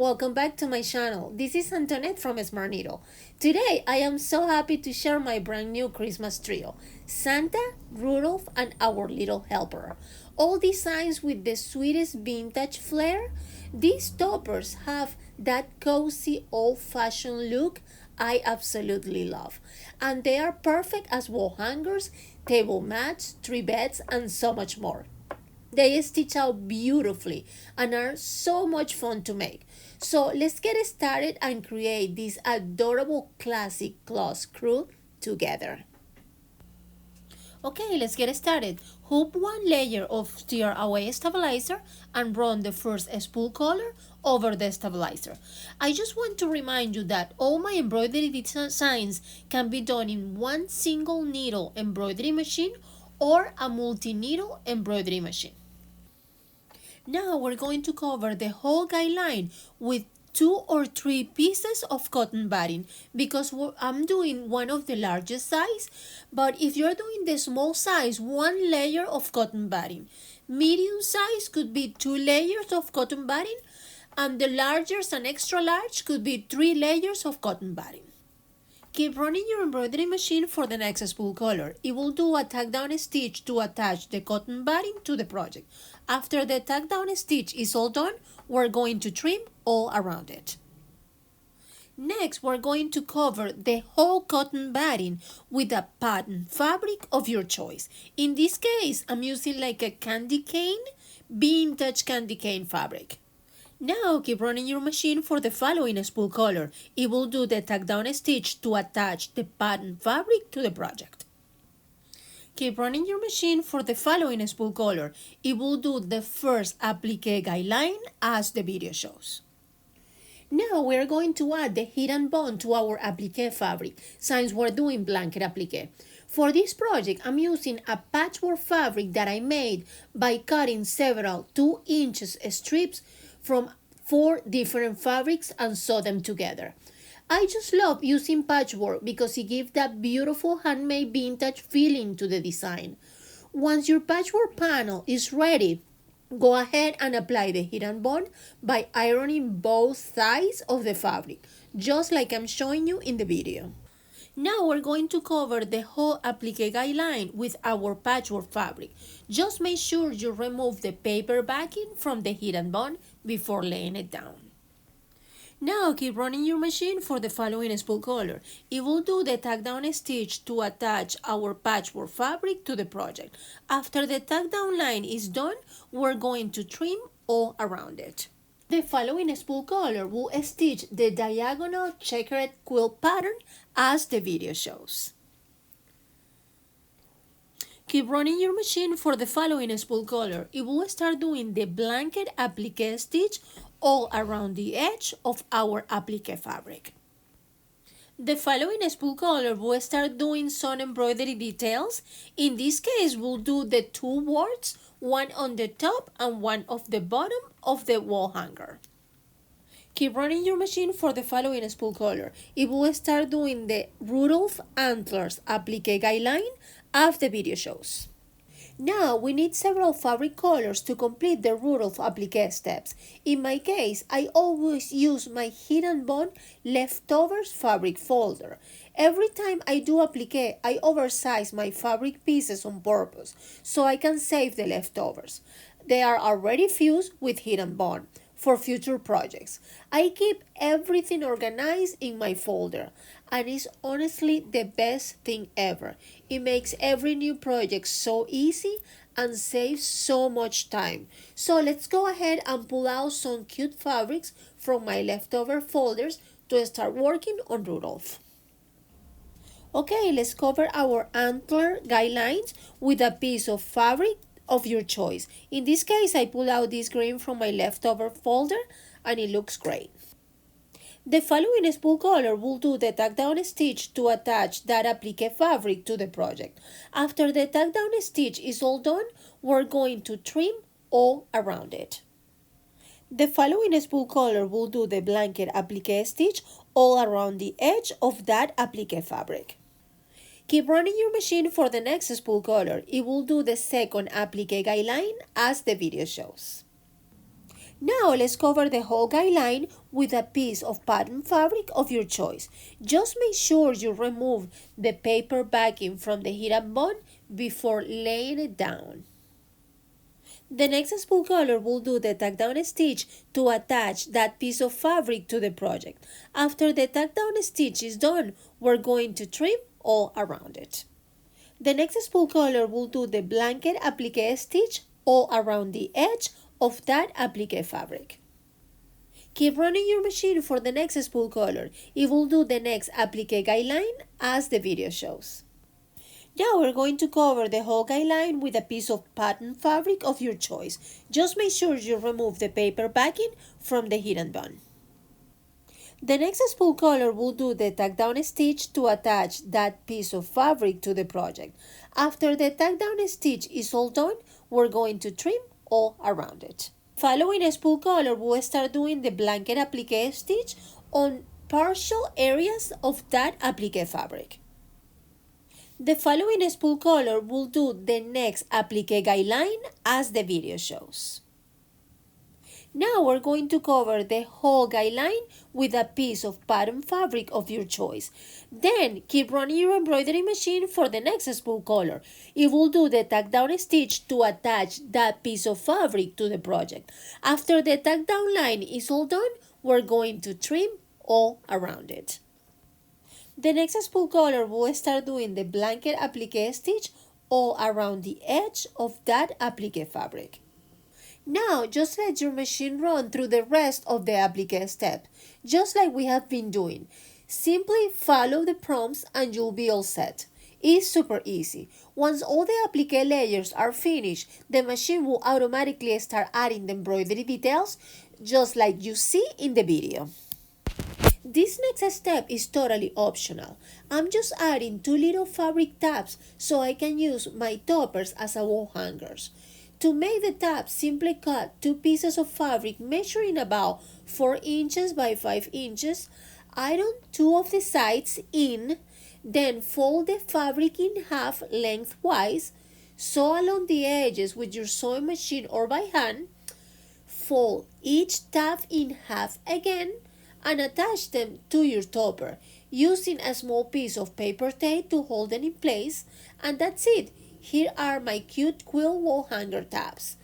welcome back to my channel. This is Antoinette from Smartneedle. Today I am so happy to share my brand new Christmas trio, Santa, Rudolph, and our little helper. All designs with the sweetest vintage flair. These toppers have that cozy old-fashioned look I absolutely love, and they are perfect as wall hangers, table mats, tree beds, and so much more. They stitch out beautifully and are so much fun to make. So let's get started and create this adorable Classic Claus Crew together. Okay, let's get started. Hoop one layer of tear away stabilizer and run the first spool color over the stabilizer. I just want to remind you that all my embroidery designs can be done in one single needle embroidery machine or a multi-needle embroidery machine. Now we're going to cover the whole guideline with 2 or 3 pieces of cotton batting because I'm doing one of the largest size, but if you're doing the small size, 1 layer of cotton batting. Medium size could be 2 layers of cotton batting, and the largest and extra large could be 3 layers of cotton batting. Keep running your embroidery machine for the next spool color. It will do a tack down stitch to attach the cotton batting to the project. After the tack down stitch is all done, we're going to trim all around it. Next, we're going to cover the whole cotton batting with a pattern fabric of your choice. In this case, I'm using like a candy cane, vintage candy cane fabric. Now keep running your machine for the following spool color. It will do the tack down stitch to attach the pattern fabric to the project. Keep running your machine for the following spool color. It will do the first applique guideline as the video shows. Now we're going to add the hidden bond to our applique fabric since we're doing blanket applique. For this project, I'm using a patchwork fabric that I made by cutting several 2-inch strips from 4 different fabrics and sew them together. I just love using patchwork because it gives that beautiful handmade vintage feeling to the design. Once your patchwork panel is ready, go ahead and apply the hidden bond by ironing both sides of the fabric, just like I'm showing you in the video. Now we're going to cover the whole applique guideline with our patchwork fabric. Just make sure you remove the paper backing from the hidden bond before laying it down. Now keep running your machine for the following spool color. It will do the tack down stitch to attach our patchwork fabric to the project. After the tack down line is done, we're going to trim all around it. The following spool color will stitch the diagonal checkered quilt pattern as the video shows. Keep running your machine for the following spool color. It will start doing the blanket applique stitch all around the edge of our applique fabric. The following spool color will start doing some embroidery details. In this case, we'll do the 2 words, one on the top and one of the bottom of the wall hanger. Keep running your machine for the following spool color. It will start doing the Rudolph Antlers applique guideline as the video shows. Now we need several fabric colors to complete the Rudolph applique steps. In my case, I always use my hidden bond leftovers fabric folder. Every time I do applique, I oversize my fabric pieces on purpose so I can save the leftovers. They are already fused with hidden bond for future projects. I keep everything organized in my folder, and it's honestly the best thing ever. It makes every new project so easy and saves so much time. So let's go ahead and pull out some cute fabrics from my leftover folders to start working on Rudolph. Okay, let's cover our antler guidelines with a piece of fabric of your choice. In this case, I pull out this green from my leftover folder and it looks great. The following spool color will do the tack down stitch to attach that applique fabric to the project. After the tack down stitch is all done, we're going to trim all around it. The following spool color will do the blanket applique stitch all around the edge of that applique fabric. Keep running your machine for the next spool color. It will do the second applique guideline as the video shows. Now let's cover the whole guideline with a piece of pattern fabric of your choice. Just make sure you remove the paper backing from the hidden bond before laying it down. The next spool color will do the tack down stitch to attach that piece of fabric to the project. After the tack down stitch is done, we're going to trim all around it. The next spool color will do the blanket applique stitch all around the edge of that applique fabric. Keep running your machine for the next spool color. It will do the next applique guideline as the video shows. Now we're going to cover the whole guideline with a piece of pattern fabric of your choice. Just make sure you remove the paper backing from the hidden bond. The next spool color will do the tack down stitch to attach that piece of fabric to the project. After the tack down stitch is all done, we're going to trim all around it. Following spool color, we'll start doing the blanket applique stitch on partial areas of that applique fabric. The following spool color will do the next applique guideline as the video shows. Now we're going to cover the whole guideline with a piece of pattern fabric of your choice. Then keep running your embroidery machine for the next spool color. It will do the tack down stitch to attach that piece of fabric to the project. After the tack down line is all done, we're going to trim all around it. The next spool color will start doing the blanket applique stitch all around the edge of that applique fabric. Now just let your machine run through the rest of the applique step, just like we have been doing. Simply follow the prompts and you'll be all set. It's super easy. Once all the applique layers are finished, the machine will automatically start adding the embroidery details, just like you see in the video. This next step is totally optional. I'm just adding 2 little fabric tabs so I can use my toppers as a wall hangers. To make the tabs, simply cut 2 pieces of fabric measuring about 4 inches by 5 inches, iron 2 of the sides in, then fold the fabric in half lengthwise, sew along the edges with your sewing machine or by hand, fold each tab in half again, and attach them to your topper using a small piece of paper tape to hold them in place, and that's it. Here are my cute quilt wall hanger tabs.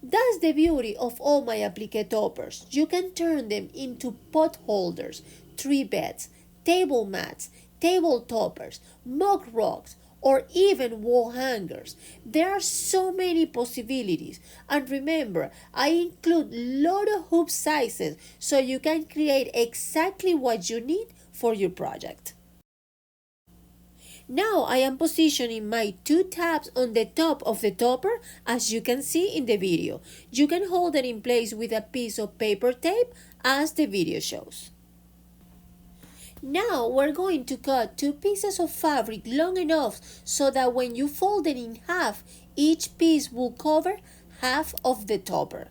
That's the beauty of all my applique toppers. You can turn them into pot holders, tree beds, table mats, table toppers, mug rocks, or even wall hangers. There are so many possibilities. And remember, I include a lot of hoop sizes so you can create exactly what you need for your project. Now I am positioning my 2 tabs on the top of the topper as you can see in the video. You can hold it in place with a piece of paper tape as the video shows. Now we're going to cut 2 pieces of fabric long enough so that when you fold it in half, each piece will cover half of the topper.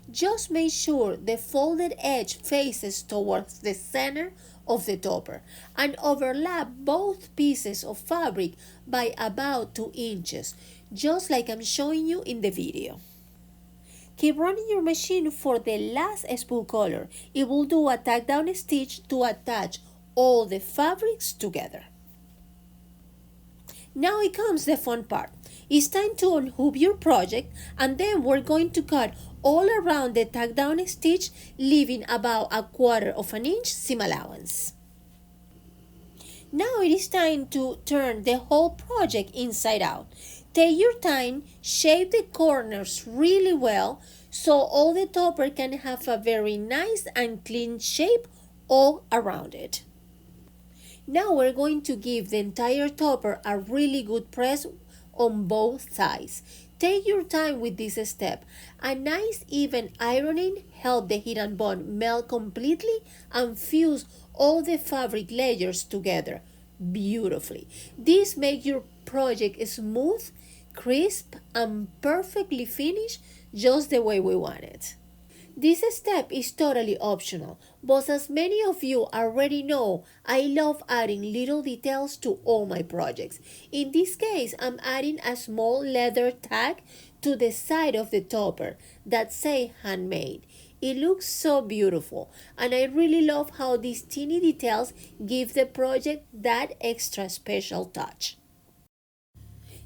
Just make sure the folded edge faces towards the center of the topper and overlap both pieces of fabric by about 2 inches, just like I'm showing you in the video. Keep running your machine for the last spool color. It will do a tack down stitch to attach all the fabrics together. Now it comes the fun part. It's time to unhook your project, and then we're going to cut all around the tack down stitch, leaving about 1/4 of an inch seam allowance. Now it is time to turn the whole project inside out. Take your time, shape the corners really well so all the topper can have a very nice and clean shape all around it. Now we're going to give the entire topper a really good press on both sides. Take your time with this step. A nice even ironing helps the hidden bond melt completely and fuse all the fabric layers together beautifully. This makes your project smooth, crisp, and perfectly finished just the way we want it. This step is totally optional, but as many of you already know, I love adding little details to all my projects. In this case, I'm adding a small leather tag to the side of the topper that say handmade. It looks so beautiful, and I really love how these teeny details give the project that extra special touch.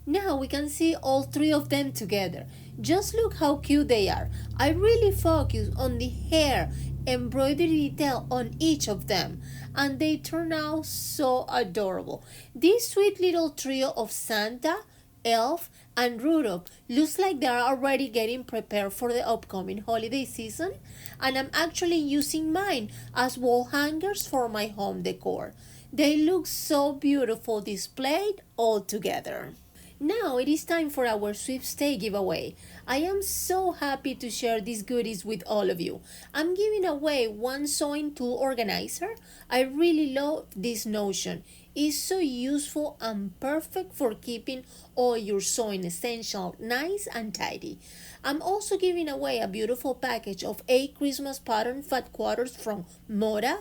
Now we can see all three of them together. Just look how cute they are. I really focus on the hair embroidery detail on each of them, and they turn out so adorable. This sweet little trio of Santa, Elf, and Rudolph looks like they are already getting prepared for the upcoming holiday season, and I'm actually using mine as wall hangers for my home decor. They look so beautiful displayed all together. Now it is time for our sweepstake giveaway. I am so happy to share these goodies with all of you. I'm giving away one sewing tool organizer. I really love this notion. It's so useful and perfect for keeping all your sewing essentials nice and tidy. I'm also giving away a beautiful package of 8 Christmas pattern fat quarters from MODA.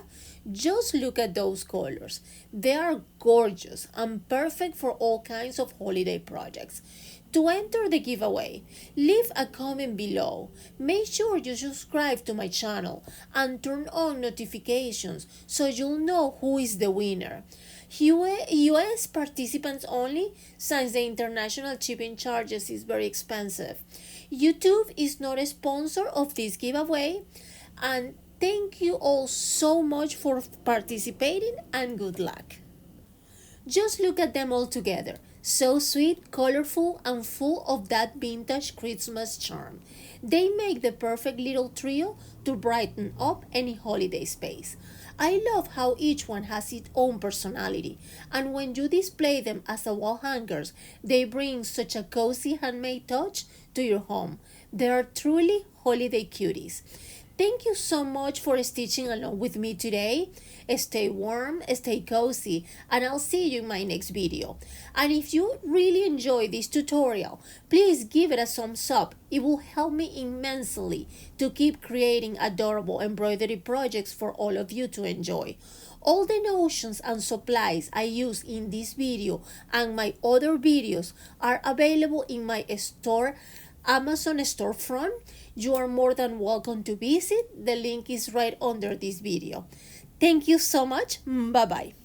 Just look at those colors. They are gorgeous and perfect for all kinds of holiday projects. To enter the giveaway, leave a comment below. Make sure you subscribe to my channel and turn on notifications so you'll know who is the winner. US participants only, since the international shipping charges is very expensive. YouTube is not a sponsor of this giveaway, and thank you all so much for participating and good luck. Just look at them all together. So sweet, colorful, and full of that vintage Christmas charm. They make the perfect little trio to brighten up any holiday space. I love how each one has its own personality, and when you display them as a wall hangers, they bring such a cozy handmade touch to your home. They are truly holiday cuties. Thank you so much for stitching along with me today. Stay warm, stay cozy, and I'll see you in my next video. And if you really enjoyed this tutorial, please give it a thumbs up. It will help me immensely to keep creating adorable embroidery projects for all of you to enjoy. All the notions and supplies I use in this video and my other videos are available in my store, Amazon storefront. You are more than welcome to visit. The link is right under this video. Thank you so much. Bye bye.